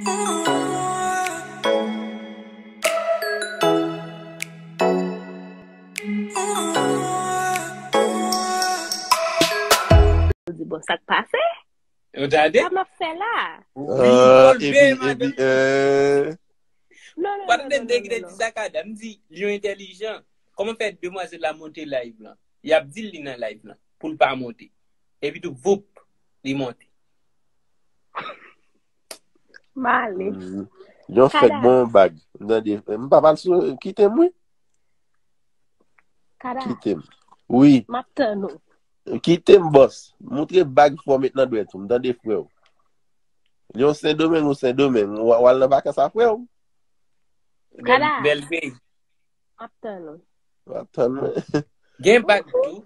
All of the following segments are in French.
Bon, ça te passe? Regardez. Ça m'a fait là. Non. Pas de degré de ça, madame dit, lion intelligent. Comment faire demoiselle la monter live là? Il y a dit li dans live là pour ne pas monter. Et puis tout voup, il monte. Malé. J'en fais bon bag. M'pas sur quittez-moi. Quittez-moi. Oui. Maintenant. Quittez-moi boss. Montrez bag pour maintenant doit être dans des frères. Yon Saint-Domingue ou Saint-Domingue, ou al nan baka sa frère. Belle fille. Maintenant. Gen bag tout.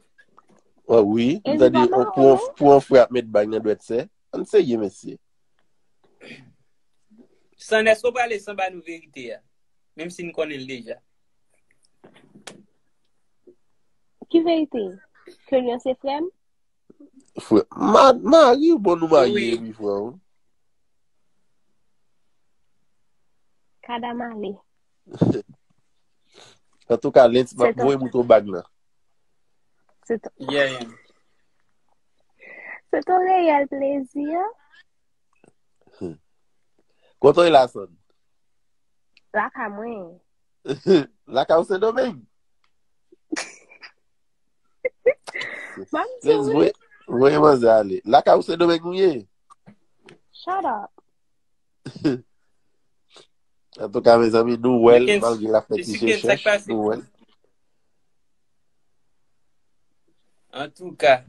Oh oui, pour un frère mettre bag nan doit être. On sait y monsieur. Sans est-ce qu'on parle sans ba nous vérité même si nous connaissons déjà. Qui vérité? Que lui c'est frère? Marie ou bon nous marier oui frère. Kada malé. En tout cas, lens m'a voye mouton bag là. C'est ton réel plaisir. Quand on est là, son? La ka mwen. La ka ou Saint-Domingue? Mam voye man zale. La ka ou Saint-Domingue ou ye? Shut up. En tout cas, mes amis, nous, malgré la fête qui se cherche, nous, En tout cas,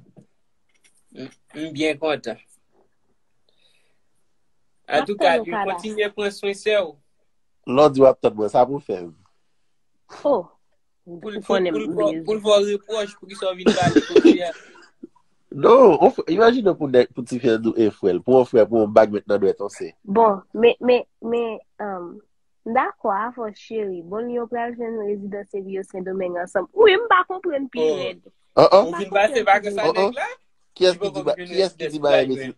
bien content. En tout cas, tu continues à prendre soin de ça. L'autre dit, peut-être, ça pour faire. Oh. Pour voir reproche, pour qu'ils soient venus parler. Non, imagine pour te faire un frère, pour un frère, pour un bag maintenant, doit être aussi. Bon, mais, d'accord, for chérie. Bon, yo pral jen résidence Vieux Saint-Domingue ensemble. Oui, m'pa comprendre pire. On vient passer pas que ça nèg là. Qui est-ce qui dit bah monsieur?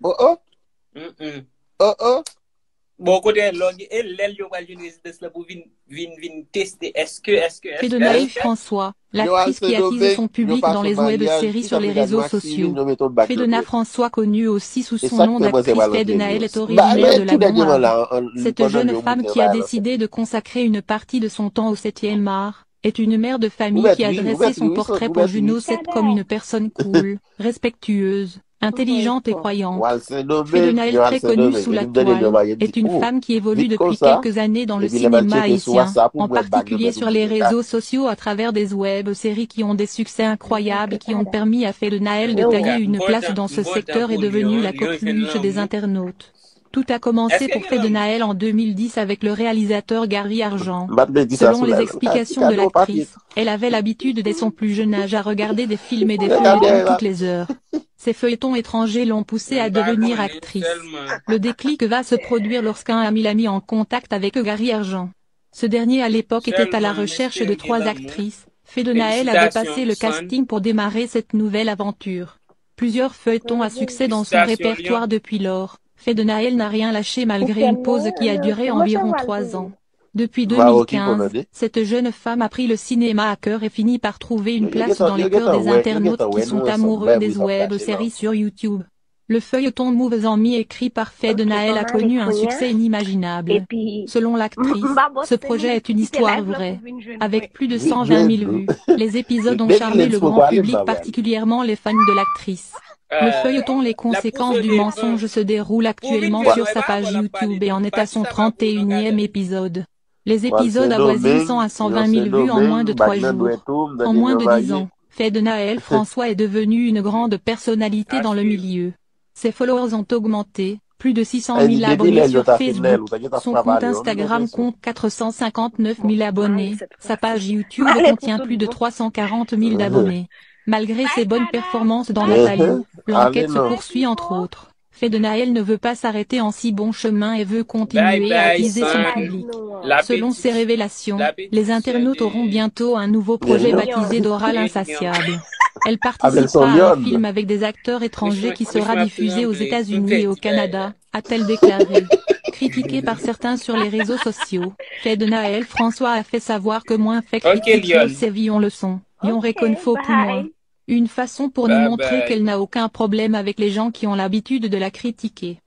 Bon côté log et l'aile yo pral jen résidence là pour vinn tester est-ce que Fédonaï François, l'actrice qui attise son public dans les web-séries sur les réseaux sociaux. Fédona François, connue aussi sous son nom d'actrice Fédonaël, est originaire de la Loire. Cette jeune femme qui a décidé de consacrer une partie de son temps au 7e art, est une mère de famille qui a dressé son portrait pour Juno 7 comme une personne cool, respectueuse, intelligente et croyante. Fédonaël, très connue sous la toile, est une femme qui évolue depuis quelques années dans le cinéma haïtien, en particulier sur les réseaux sociaux à travers des web-séries qui ont des succès incroyables et qui ont permis à Fédonaël de tailler une place dans ce secteur et devenue la coqueluche des internautes. Tout a commencé pour Fédonaël en 2010 avec le réalisateur Gary Argent. Selon les explications de l'actrice, elle avait l'habitude dès son plus jeune âge à regarder des films et des feuilletons toutes les heures. Ces feuilletons étrangers l'ont poussée à devenir actrice. Le déclic va se produire lorsqu'un ami l'a mis en contact avec Gary Argent. Ce dernier à l'époque était à la recherche de 3 actrices. Fédonaël avait passé le casting pour démarrer cette nouvelle aventure. Plusieurs feuilletons à succès dans son répertoire depuis lors. Fédonaël n'a rien lâché malgré une pause qui a duré environ 3 ans. Depuis 2015, cette jeune femme a pris le cinéma à cœur et finit par trouver une place dans les cœurs des internautes qui sont amoureux des web-séries sur YouTube. Le feuilleton Moves en Me écrit par Fédonaël a connu un succès inimaginable. Selon l'actrice, ce projet est une histoire vraie. Avec plus de 120 000 vues, les épisodes ont charmé le grand public, particulièrement les fans de l'actrice. Le feuilleton Les conséquences du mensonge se déroule actuellement sur sa page YouTube et en est à son 31e épisode. Les épisodes avoisinent 100 à 120 000 vues en moins de 3 jours. En moins de 10 ans, Fédonaël François est devenu une grande personnalité dans le milieu. Ses followers ont augmenté, plus de 600 000 abonnés sur Facebook. Son compte Instagram compte 459 000 abonnés. Sa page YouTube contient plus de 340 000 d'abonnés. Malgré ses bonnes performances dans Nathalie, l'enquête se poursuit entre autres. Fédonaël ne veut pas s'arrêter en si bon chemin et veut continuer à attiser son public. Selon ses révélations, les internautes auront bientôt un nouveau projet baptisé Dora l'Insatiable. Elle participera à un film avec des acteurs étrangers qui sera diffusé aux États-Unis et au Canada. a-t-elle déclaré. Critiquée par certains sur les réseaux sociaux, Fait de Naël François a fait savoir que moins fait critiquer sévillon le son. Lyon réconfo pour moi. Une façon pour nous montrer qu'elle n'a aucun problème avec les gens qui ont l'habitude de la critiquer.